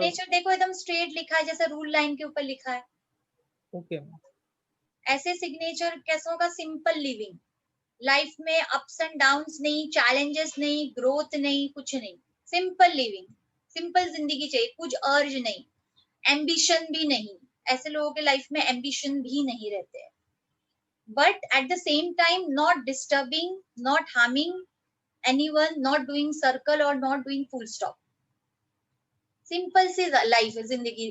Signature देखो एकदम straight लिखा है, जैसे रूल लाइन के ऊपर लिखा है। ओके। ऐसे सिग्नेचर कैसा होगा? सिंपल लिविंग, लाइफ में अप्स एंड डाउन्स नहीं, चैलेंजेस नहीं, ग्रोथ नहीं, कुछ नहीं, सिंपल लिविंग, सिंपल जिंदगी चाहिए, कुछ अर्ज नहीं, एम्बिशन भी नहीं। ऐसे लोगों के लाइफ में एम्बिशन भी नहीं रहते हैं, but at the same time not disturbing, not harming anyone, not doing circle और not doing full stop. Simple सी लाइफ है जिंदगी,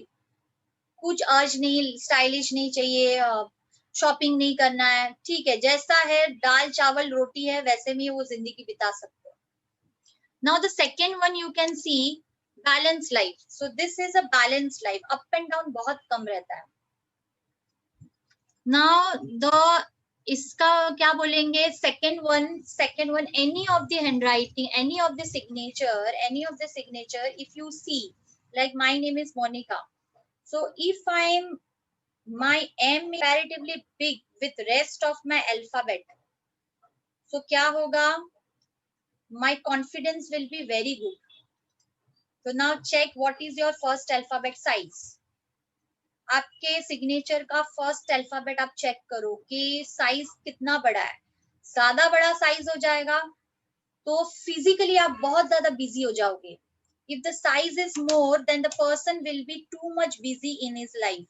कुछ अर्ज नहीं, स्टाइलिश नहीं चाहिए, शॉपिंग नहीं करना है, ठीक है, जैसा है दाल चावल रोटी है वैसे में वो जिंदगी बिता सकते हो। Now the second one you can see balance life. So this is a balance life, up and down बहुत कम रहता है। नाउ द इसका क्या बोलेंगे? Second one any of the handwriting, any of the signature if you see like my name is Monica, so if my M comparatively big with rest of my alphabet, so क्या होगा? My confidence will be very good. So now check what is your first alphabet size. आपके signature का first alphabet आप check करो कि size कितना बड़ा है। ज्यादा बड़ा साइज हो जाएगा तो फिजिकली आप बहुत ज्यादा बिजी हो जाओगे। If the size is more, then the person will be too much busy in his life.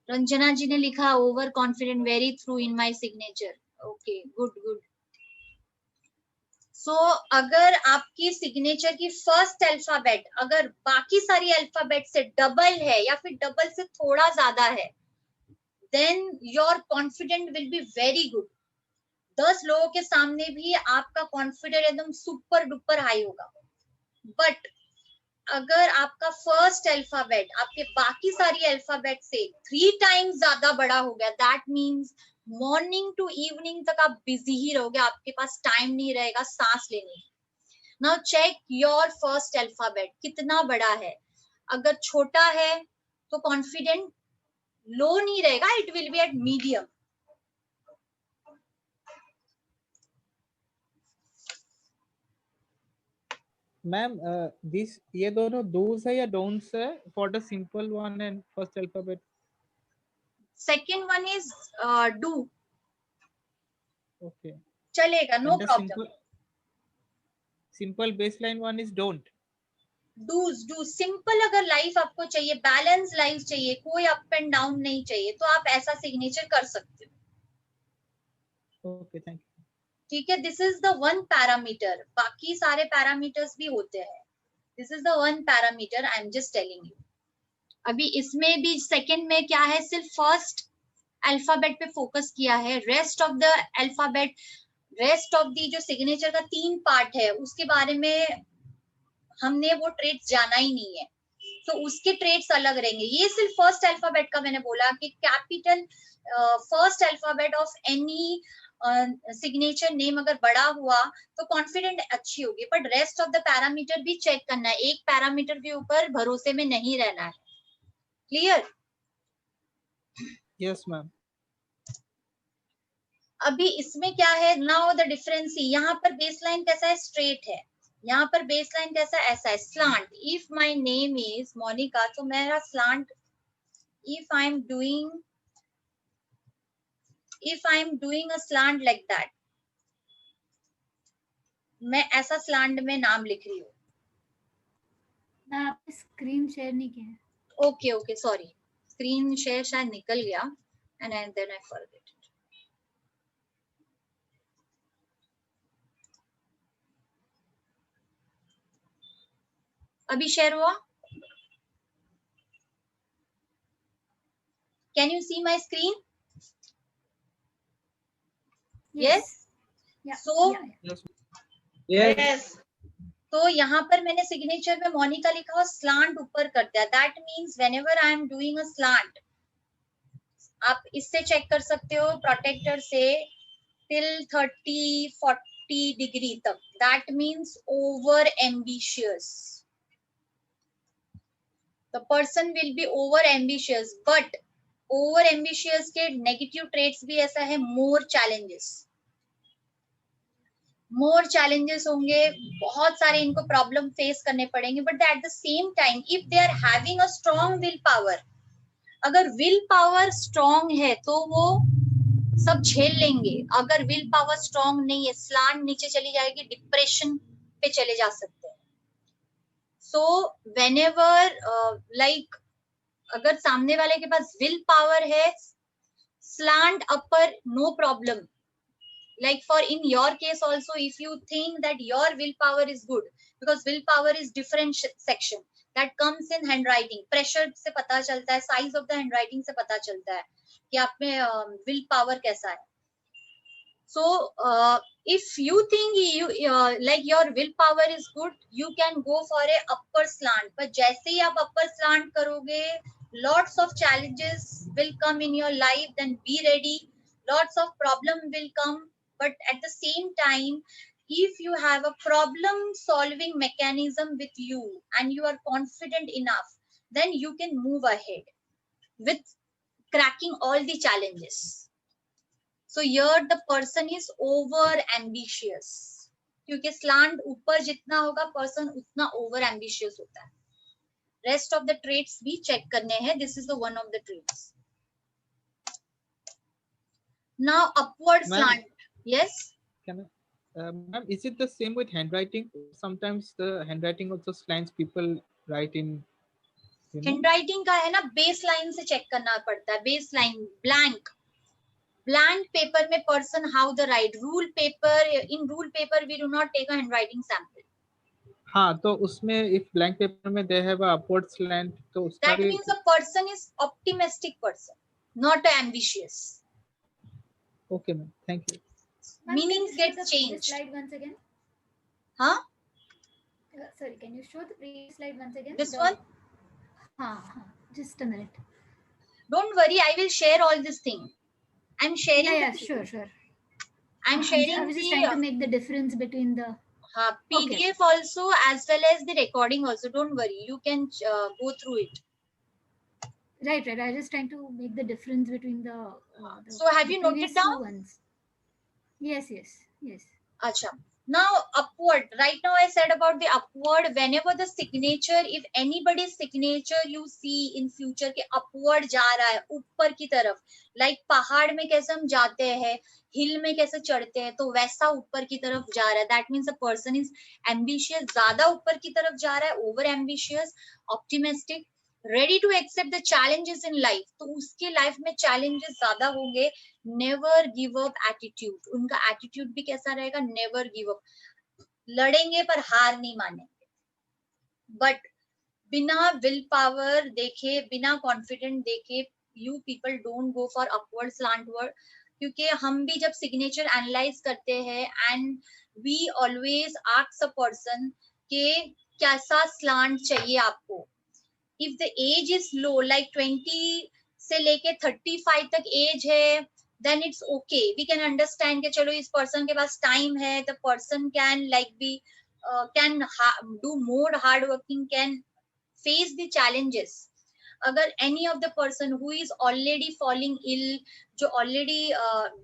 Ranjana ji ने लिखा over confident very through in my signature. Okay, good good. So अगर आपकी सिग्नेचर की फर्स्ट अल्फाबेट अगर बाकी सारी अल्फाबेट से double है या फिर डबल से थोड़ा ज्यादा है, then your confident will be very good. 10 लोगों के सामने भी आपका कॉन्फिडेंट एकदम सुपर डुपर हाई होगा। बट अगर आपका फर्स्ट अल्फाबेट आपके बाकी सारी अल्फाबेट से 3 टाइम्स ज्यादा बड़ा हो गया, that means morning to evening तक आप बिजी ही रहोगे, आपके पास टाइम नहीं रहेगा सांस लेने। Now check your first alphabet कितना बड़ा है। अगर छोटा है तो कॉन्फिडेंट लो नहीं रहेगा, it will be at medium. Ma'am this ये दोनों डूज है या डोंट्स है for the simple one and first alphabet? Second one is do. Okay, चलेगा, no and the problem. simple baseline one is don't. Do simple. अगर life आपको चाहिए, balance life चाहिए, कोई अप एंड डाउन नहीं चाहिए, तो आप ऐसा सिग्नेचर कर सकते हो। Okay, thank you. ठीक है, this is the one parameter, बाकी सारे पैरामीटर्स भी होते हैं। This is the one parameter I am just telling you. अभी इसमें भी सेकंड में क्या है, सिर्फ फर्स्ट अल्फाबेट पे फोकस किया है, rest of the alphabet, rest of the जो सिग्नेचर का 3 पार्ट है उसके बारे में हमने वो ट्रेड्स जाना ही नहीं है, तो उसके ट्रेड्स अलग रहेंगे। ये सिर्फ फर्स्ट अल्फाबेट का मैंने बोला कि capital first alphabet of any signature name अगर बड़ा हुआ तो कॉन्फिडेंट अच्छी होगी, but rest of the parameter भी चेक करना है, एक पैरामीटर के ऊपर भरोसे में नहीं रहना है। क्लियर? Yes ma'am. अभी इसमें क्या है, नाउ द डिफरेंस, यहाँ पर बेसलाइन कैसा है, स्ट्रेट है, यहाँ पर बेसलाइन कैसा है, ऐसा है, slant. If my name is Monica, तो मेरा slant, if I'm doing a slant like that, मैं ऐसा स्लांट में नाम लिख रही हूँ। मैं आपने स्क्रीन शेयर नहीं किया है। Okay okay, sorry, screen share शायद निकल गया and then I forget it. अभी शेयर हुआ? Can you see my screen? Yes. So yes. तो यहाँ पर मैंने सिग्नेचर में मोनिका लिखा और स्लांट ऊपर कर दिया, that means whenever I am doing a slant, आप इससे चेक कर सकते हो प्रोटेक्टर से, टिल 30-40 डिग्री तक, that means over ambitious. the person will be over ambitious, but over ambitious के negative traits भी ऐसा है, more challenges होंगे, बहुत सारे इनको problem face करने पड़ेंगे, but at the same time if they are having a strong will power, अगर will power strong है तो वो सब झेल लेंगे. अगर will power strong नहीं है, slant नीचे चली जाएगी, depression पे चले जा सकते हैं. So whenever like अगर सामने वाले के पास will power है, slant upper no problem. Like for in your case also, if you think that your willpower is good, because willpower is different section that comes in handwriting. Pressure से पता चलता है, size of the handwriting से पता चलता है कि आप में willpower कैसा है. So if you think you like your willpower is good, you can go for a upper slant. But जैसे ही आप upper slant करोगे, lots of challenges will come in your life. Then be ready. Lots of problem will come. But at the same time, if you have a problem solving mechanism with you and you are confident enough, then you can move ahead with cracking all the challenges. So here the person is over ambitious, क्योंकि slant ऊपर जितना होगा person उतना over ambitious होता है. Rest of the traits भी check करने हैं. This is the one of the traits. Now upward slant. Yes. Can I, ma'am, is it the same with handwriting? Sometimes the handwriting also slants people write in. You know? Handwriting का है ना, baseline से check करना पड़ता है. Baseline blank paper में person how the write. Rule paper, in rule paper we do not take a handwriting sample. हाँ, तो उसमें if blank paper में they have a upward slant, तो उसका That भी means the person is optimistic person, not ambitious. okay, ma'am. Thank you. Ma'am, Meanings can you show get the previous changed. slide once again. Huh? Sorry, can you show the previous slide once again? This one? Just a minute. Don't worry, I will share all this thing. I'm sharing. Yeah, sure. I'm sharing. I was just trying to make the difference between the PDF also as well as the recording also. Don't worry, you can go through it. Right. I was just trying to make the difference between the so have you noted previous down? two ones. Yes. Acha. Now upward. Right now I said about the upward. Whenever the signature, if anybody's signature you see in future के upward जा रहा है, ऊपर की तरफ, like पहाड़ में कैसे हम जाते हैं, हिल में कैसे चढ़ते हैं, तो वैसा ऊपर की तरफ जा रहा है. That means a person is ambitious, ज्यादा ऊपर की तरफ जा रहा है, over ambitious, optimistic, ready to accept the challenges in life. तो उसके life में challenges ज्यादा होंगे. Never give up attitude. उनका attitude भी कैसा रहेगा? Never give up. लड़ेंगे पर हार नहीं मानेंगे. But बिना will power देखे, बिना confident देखे, you people don't go for upward slant word. क्योंकि हम भी जब signature analyze करते हैं and we always ask a person कि कैसा slant चाहिए आपको. If the age is low, like 20 से लेके 35 तक age है, then it's okay. We can understand कि चलो इस person के पास time है, the person can like be can do more hard working, can face the challenges. अगर any of the person who is already falling ill, जो already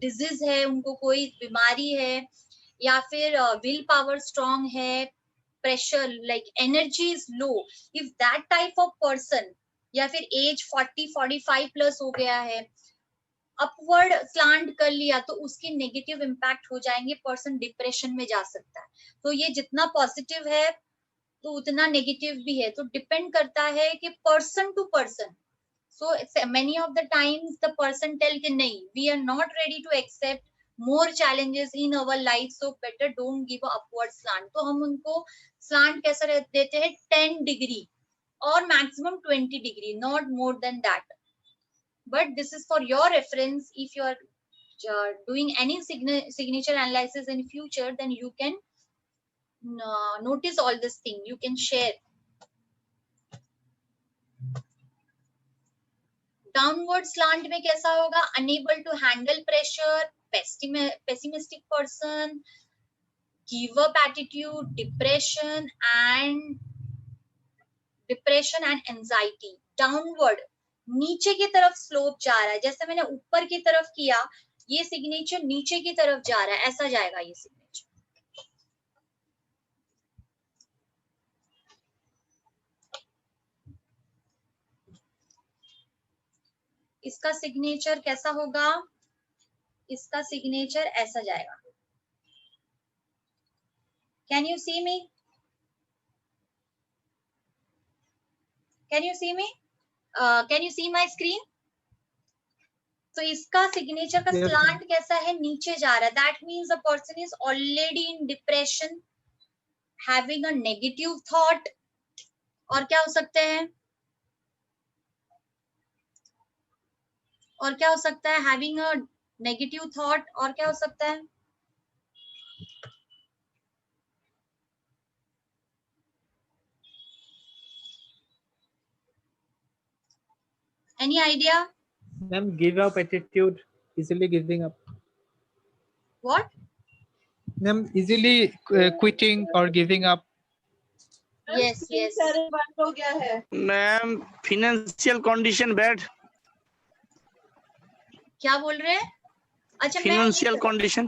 disease है, उनको कोई बीमारी है, या फिर will power strong है, pressure like energy is low, if that type of person या फिर age 40-45 plus हो गया है, अपवर्ड स्लांट कर लिया तो उसके नेगेटिव इम्पैक्ट हो जाएंगे, पर्सन डिप्रेशन में जा सकता है. तो ये जितना पॉजिटिव है तो उतना नेगेटिव भी है. तो डिपेंड करता है कि person to person. So many of the times the person tell कि नहीं, we are not ready to accept more challenges in our life, so better don't give a upward slant. तो हम उनको slant कैसे देते हैं? 10 degree or maximum 20 degree, not more than that. But this is for your reference. If you are doing any signature analysis in future, then you can notice all this thing. You can share. Downward slant में कैसा होगा? Unable to handle pressure, pessimistic person, give up attitude, depression, and depression and anxiety, downward, नीचे की तरफ slope जा रहा है, जैसे मैंने ऊपर की तरफ किया, ये सिग्नेचर नीचे की तरफ जा रहा है, ऐसा जाएगा ये सिग्नेचर। इसका सिग्नेचर कैसा होगा? इसका सिग्नेचर ऐसा जाएगा। Can you see me? Can you see me? Can you see my screen? तो इसका सिग्नेचर का Yes, स्लांट कैसा है? नीचे जा रहा है। That means a person is already in depression, having a negative thought, और क्या हो सकते हैं? और क्या हो सकता है? हैविंग अ नेगेटिव थॉट, और क्या हो सकता है? Any idea? Ma'am, give up attitude, easily giving up. What? Ma'am, easily quitting or giving up. Yes yes. बंद हो गया है। मैम फिनेंशियल कंडीशन बैड, क्या बोल रहे हैं? अच्छा, financial condition.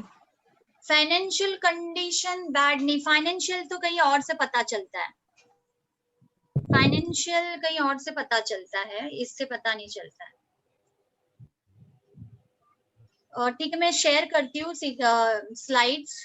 Financial condition bad नहीं, फाइनेंशियल तो कहीं और से पता चलता है, फाइनेंशियल कहीं और से पता चलता है, इससे पता नहीं चलता है। और ठीक है, मैं शेयर करती हूँ स्लाइड्स।